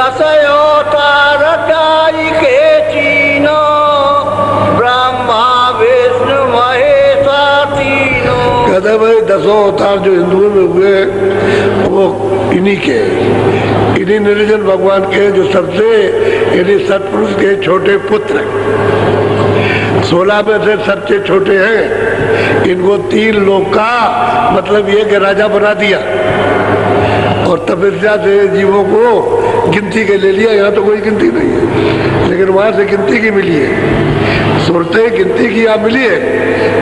दस अवतार ताई के तीनों, ब्रह्मा विष्णु महेशा तीनों। कहते भाई 10 अवतार जो हिंदुओं में हुए वो इन्हीं के, इन्हीं निर्जन भगवान के जो सबसे यानी सतपुरुष के छोटे पुत्र 16 में से सबसे छोटे हैं। इनको 3 लोक का मतलब ये कि राजा बना दिया और तपस्या से जीवों को गिनती के ले लिया। यहाँ तो कोई गिनती नहीं है, लेकिन वहां से गिनती की मिली है। सूरतें गिनती की यहाँ मिली है,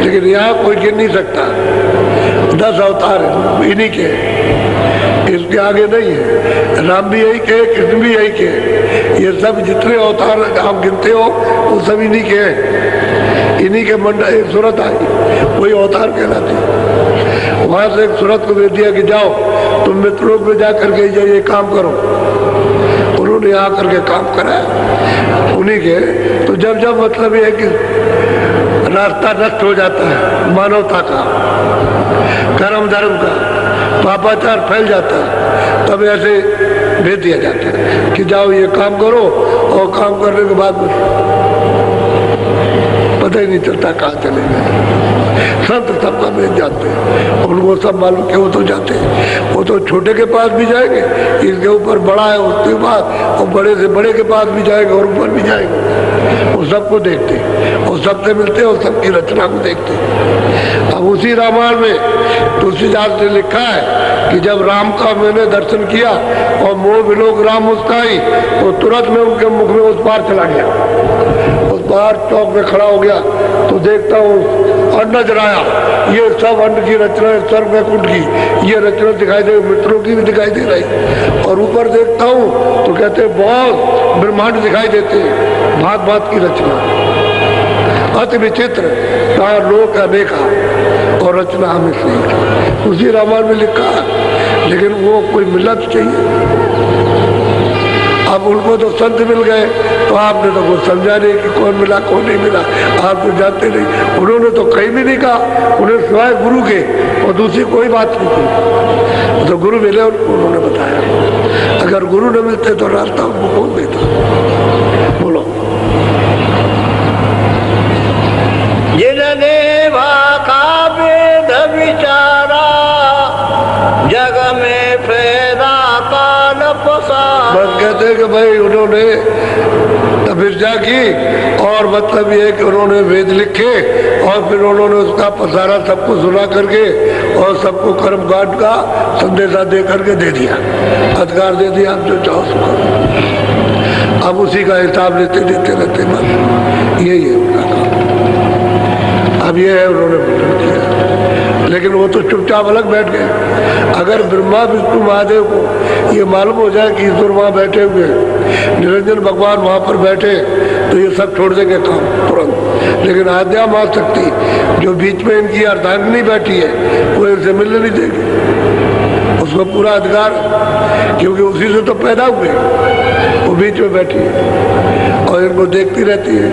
लेकिन यहाँ कोई गिन नहीं सकता। 10 अवतार इन्हीं के, इसके आगे नहीं है। राम भी यही के, कृष्ण भी यही के, ये सब जितने अवतार आप गिनते हो वो सब इन्हीं के हैं। इन्हीं के मंडल एक सूरत आई, वही अवतार कहलाती। वहां से एक सूरत को दे दिया कि जाओ तुम मित्रों में जा करके ये काम करो। उन्होंने यहाँ करके काम कराया उन्हीं के। तो जब जब मतलब ये है कि रास्ता नष्ट हो जाता है मानवता का, कर्म धर्म का, पापाचार फैल जाता है, तब ऐसे भेज दिया जाता है कि जाओ ये काम करो, और काम करने के बाद पता ही नहीं चलता कहाँ चले गए। संत सबका भेज जाते हैं, उनको सब मालूम कि वो तो जाते हैं, वो तो छोटे के पास भी जाएंगे, इसके ऊपर बड़ा है उसके बाद, और बड़े से बड़े के पास भी जाएंगे और ऊपर भी जाएंगे। वो सबको देखते हैं और सबसे मिलते हैं और सबकी रचना को देखते हैं। अब उसी रामायण में तुलसीदास ने लिखा है कि जब राम का मैंने दर्शन किया और मोह विलोक राम मुस्काई, तो तुरंत में उनके मुख में उस पार चला गया। उस पार चौक में खड़ा हो गया तो देखता हूँ अन्न नजर आया, ये सब अन्न की रचना है, स्वर्ग वैकुंठ की ये रचना दिखाई दे, मित्रों की भी दिखाई दे रही। और ऊपर देखता हूँ तो कहते बहुत ब्रह्मांड दिखाई देते हैं, भांत भांत की रचना, अति विचित्र, कहा लोक अनेका और रचना हमें सही। उसी रामायण में लिखा, लेकिन वो कोई मिलत चाहिए। अब उनको तो संत मिल गए, तो आपने तो कुछ समझा नहीं कि कौन मिला कौन नहीं मिला, आप तो जानते नहीं। उन्होंने तो कहीं भी नहीं कहा, उन्हें सिवाय गुरु के और दूसरी कोई बात नहीं की। तो गुरु मिले उन्होंने बताया, अगर गुरु न मिलते तो रास्ता उनको कौन देता। बोलो। जिनने भाका वेद विचारा, जग में फैला काल पसारा। बस कहते हैं कि भाई उन्होंने तपस्या की और मतलब ये कि उन्होंने वेद लिखे और फिर उन्होंने उसका पसारा सबको सुना करके और सबको कर्मकांड का संदेशा दे करके दे दिया, अधिकार दे दिया, आप जो चाहो सो करो। अब उसी का हिसाब लेते देते रहते, बस यही है उनका काम। अब ये है उन्होंने वर्णन किया, लेकिन वो तो चुपचाप अलग बैठ गए। अगर ब्रह्मा विष्णु महादेव को ये मालूम हो जाए कि ईश्वर वहाँ बैठे हुए, निरंजन भगवान वहाँ पर बैठे, तो ये सब छोड़ देंगे काम तुरंत। लेकिन आद्या माँ शक्ति जो बीच में इनकी अर्धांगिनी बैठी है, वो इनसे मिलने नहीं देगी। उसको पूरा अधिकार, क्योंकि उसी से तो पैदा हुए, वो बीच में बैठी है और इनको देखती रहती है।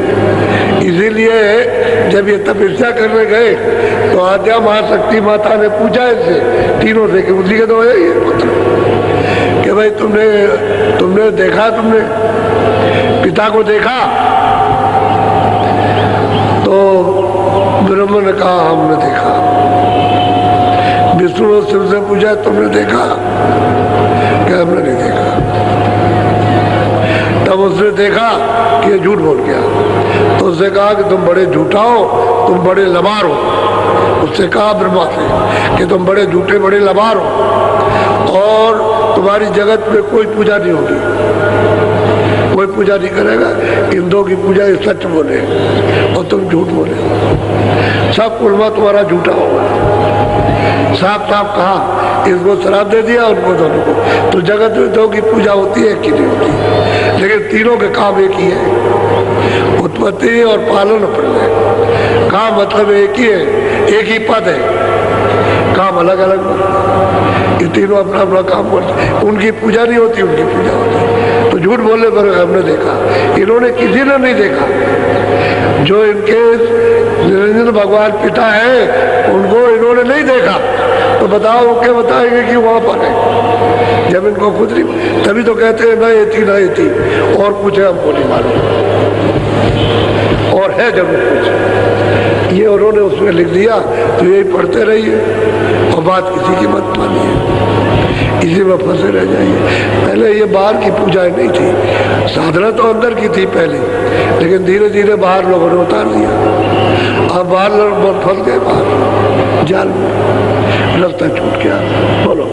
इसीलिए जब ये तपस्या करने गए तो आद्या महाशक्ति माता ने पूछा इनसे तीनों से कि उसी के तो है ये पुत्र, कि भाई तुमने देखा, तुमने पिता को देखा? तो ब्रह्मा ने कहा हमने देखा। विष्णु और शिव से पूछा तुमने देखा? क्या हमने नहीं देखा। तब उसने देखा कि ये झूठ बोल गया, तो उसने कहा कि तुम बड़े झूठा हो, तुम बड़े लबार हो। उससे कहा ब्रह्मा से कि तुम बड़े झूठे बड़े लबार हो और तुम्हारी जगत में कोई पूजा नहीं होगी, कोई पूजा नहीं करेगा। इंद्रों की पूजा ये सच बोले और तुम झूठ बोले, सब कुलमा तुम्हारा झूठा होगा। साफ साफ कहा, इसको श्राप दे दिया उनको दोनों को। तो जगत में दो की पूजा होती है कि नहीं होती, लेकिन तीनों के काम एक ही है, उत्पत्ति और पालन प्रलय। काम मतलब एक ही है, एक ही पद है, काम अलग अलग। ये तीनों अपना अपना काम करते हैं, उनकी पूजा नहीं होती, उनकी पूजा होती है। तो झूठ बोलने पर हमने देखा, इन्होंने किसी ने नहीं देखा। जो इनके निरंजन भगवान पिता है उनको इन्होंने नहीं देखा, तो बताओ वो क्या बताएंगे कि वहां पर है, जब इनको खुद नहीं। तभी तो कहते हैं ना ये थी ना ये थी, और कुछ है हमको नहीं मालूम, और है जरूर कुछ। ये उन्होंने उसमें लिख दिया, तो यही पढ़ते रहिए और बात किसी की मत मानिए, इसी में फंसे रह जाइए। पहले ये बाहर की पूजाएं नहीं थी, साधना तो अंदर की थी पहले, लेकिन धीरे धीरे बाहर लोगों ने उतार दिया। अब बाहर लोग फंस गए, बाहर जाल में, रास्ता छूट गया। बोलो।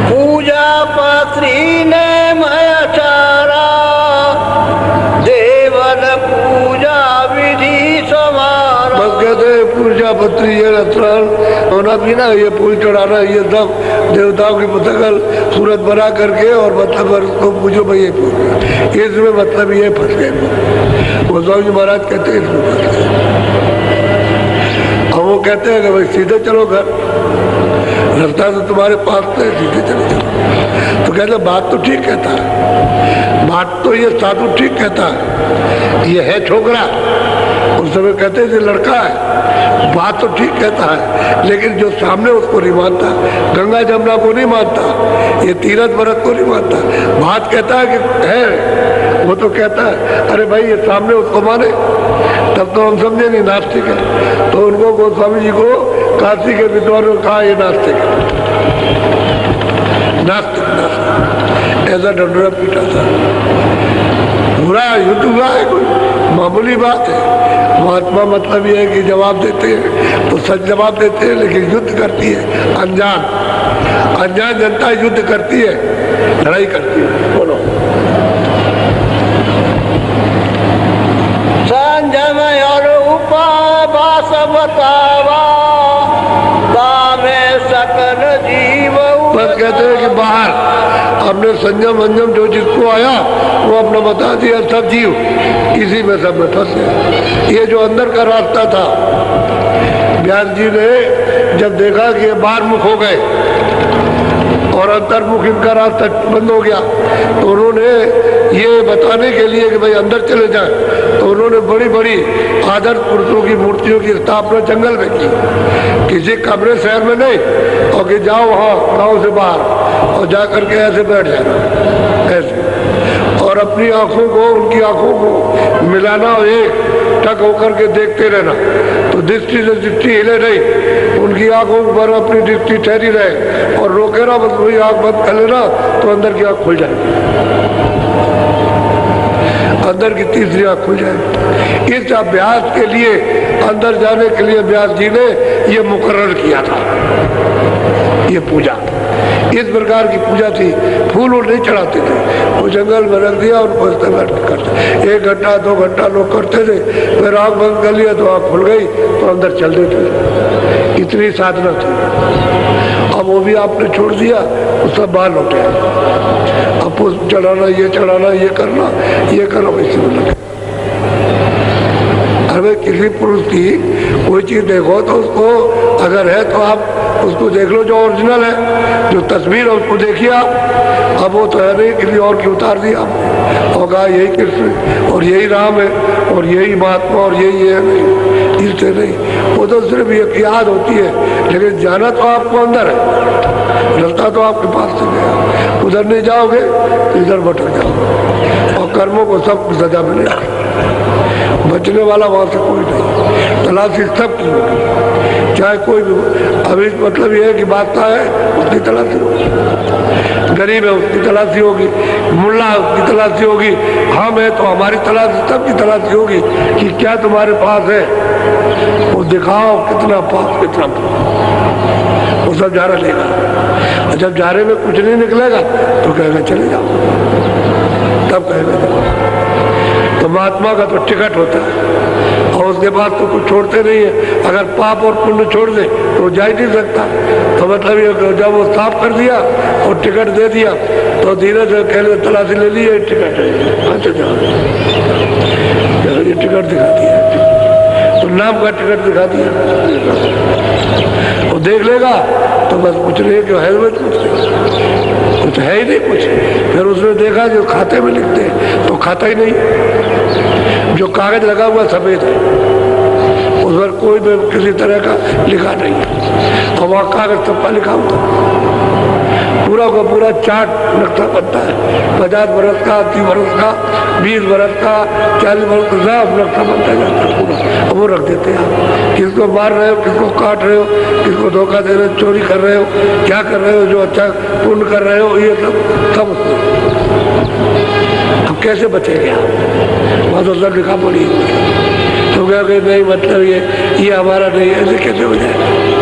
पूजा पत्री ने मयाचारा, देवन पूजा विधि समारा। बस कहते पूजा पत्री ये रत्न होना पीना, ये फूल चढ़ाना, ये सब देवताओं की मुतकल सूरत बना करके और मतलब उसको पूजो भाई, ये पूजा। इसमें मतलब ये फंस गए। गोस्वामी जी महाराज कहते हैं इसमें फंस गए। अब वो कहते हैं कि भाई सीधे चलो घर, रास्ता तो तुम्हारे पास है, सीधे चले चलो। तो कहते बात तो ठीक कहता है, बात तो ये साधु ठीक कहता है, ये है छोकरा, उस समय कहते हैं लड़का है, बात तो ठीक कहता है, लेकिन जो सामने उसको नहीं मानता, गंगा जमुना को नहीं मानता, ये तीरथ व्रत को नहीं मानता। बात कहता है कि है, वो तो कहता है अरे भाई ये सामने उसको माने, तब तो हम समझे नहीं नास्तिक है। तो उनको गोस्वामी जी को काशी के विद्वानों ने कहा ये नास्तिक है, नास्तिक नास्तिक, ऐसा डंडोरा पीटा था। बुरा युद्ध हुआ है, कोई मामूली बात है। महात्मा मतलब ये है कि जवाब देते हैं तो सच जवाब देते हैं, लेकिन युद्ध करती है अनजान जनता युद्ध करती है, लड़ाई करती है। बोलो। संजम और उपवास बतावा, दामे सकल जीव। बस कहते हैं कि बाहर हमने संयम अंजम जो जिसको आया वो अपना बता दिया, सब जीव इसी में सब में फंसे। ये जो अंदर का रास्ता था, व्यास जी ने जब देखा कि ये बाहर मुख हो गए और अंतर्मुख इनका रास्ता बंद हो गया, तो उन्होंने ये बताने के लिए कि भाई अंदर चले जाएं, तो उन्होंने बड़ी बड़ी आदर्श पुरुषों की मूर्तियों की स्थापना जंगल में की, किसी कमरे शहर में नहीं, और कि जाओ वहाँ गाँव से बाहर और जा करके ऐसे बैठ जाना, ऐसे, और अपनी आंखों को उनकी आंखों को मिलाना और एक टक होकर के देखते रहना, तो दृष्टि से दृष्टि हिले नहीं, उनकी आंखों पर अपनी दृष्टि ठहरी रहे, और रोके ना, बस वही आंख बंद कर लेना तो अंदर की आंख खुल जाएगी, अंदर की तीसरी आंख खुल जाएगी। इस अभ्यास के लिए, अंदर जाने के लिए व्यास जी ने ये मुकर्रर किया था, ये पूजा। इस प्रकार की पूजा थी। फूल वूल नहीं चढ़ाते थे, वो जंगल में रख दिया और बसते करते, 1 घंटा 2 घंटा लोग करते थे, फिर आँख बंद कर लिया तो आँख खुल गई तो अंदर चल देते थे। इतनी साधना थी। अब वो भी आपने छोड़ दिया, वो सब बाहर लौटे। अब पुष्प चढ़ाना, ये चढ़ाना, ये करना, ये करना, वैसे में लगे। अरे किसी पुरुष की कोई चीज देखो तो उसको अगर है तो आप उसको देख लो जो ओरिजिनल है, जो तस्वीर है उसको देखिए आप। अब वो तो है नहीं, किसी और की उतार दी आपने और कहा यही कृष्ण और यही राम है और यही महात्मा और यही है, नहीं, इससे नहीं। वो तो सिर्फ एक याद होती है, लेकिन जाना तो आपको अंदर है, रास्ता तो आपके पास से गया। उधर नहीं जाओगे तो इधर भटक जाओगे और कर्मों को सब सजा मिलेगी। बचने वाला वहां से कोई नहीं, तलाशी सब की होगी, चाहे कोई भी। अभी मतलब यह है कि बादशाह है उसकी तलाशी होगी, गरीब है उसकी तलाशी होगी, मुल्ला है उसकी तलाशी होगी, हम है तो हमारी तलाशी, सबकी तलाशी होगी कि क्या तुम्हारे पास है, वो दिखाओ कितना पास, कितना पास। वो सब जारा लेगा, जब जारे में कुछ नहीं निकलेगा तो कहेगा चले जाओ, तब कहेगा। तो महात्मा का तो टिकट होता है और उसके बाद तो कुछ छोड़ते नहीं है। अगर पाप और पुण्य छोड़ दे तो जा ही नहीं सकता। तो मतलब ये जब वो साफ कर दिया और टिकट दे दिया तो धीरे से कहने तलाशी ले ली, ये टिकट है, अच्छा जाओ, ये टिकट दिखा दिया, तो नाम का टिकट दिखा दिया, वो देख लेगा तो बस कुछ नहीं कि हेलमेट कुछ है ही नहीं कुछ। फिर उसने देखा जो खाते में लिखते हैं तो खाता ही नहीं, जो कागज लगा हुआ सफेद है उस पर कोई भी किसी तरह का लिखा नहीं है। और वहाँ कागज थप्पा लिखा होता पूरा का पूरा चार्ट नक्शा बनता है, 50 बरस का, 30 बरस का, 20 बरस का, 40 बरस का, सब नक्शा बनता जाता है पूरा। वो रख देते हैं आप, किसको मार रहे हो, किसको काट रहे हो, किसको धोखा दे रहे हो, चोरी कर रहे हो, क्या कर रहे हो, जो अच्छा पुण्य कर रहे हो, ये सब अब कैसे बचेंगे आप? वहाँ तो सब लिखा पड़ी तो क्या नहीं, मतलब ये हमारा नहीं, ऐसे कैसे हो जाए?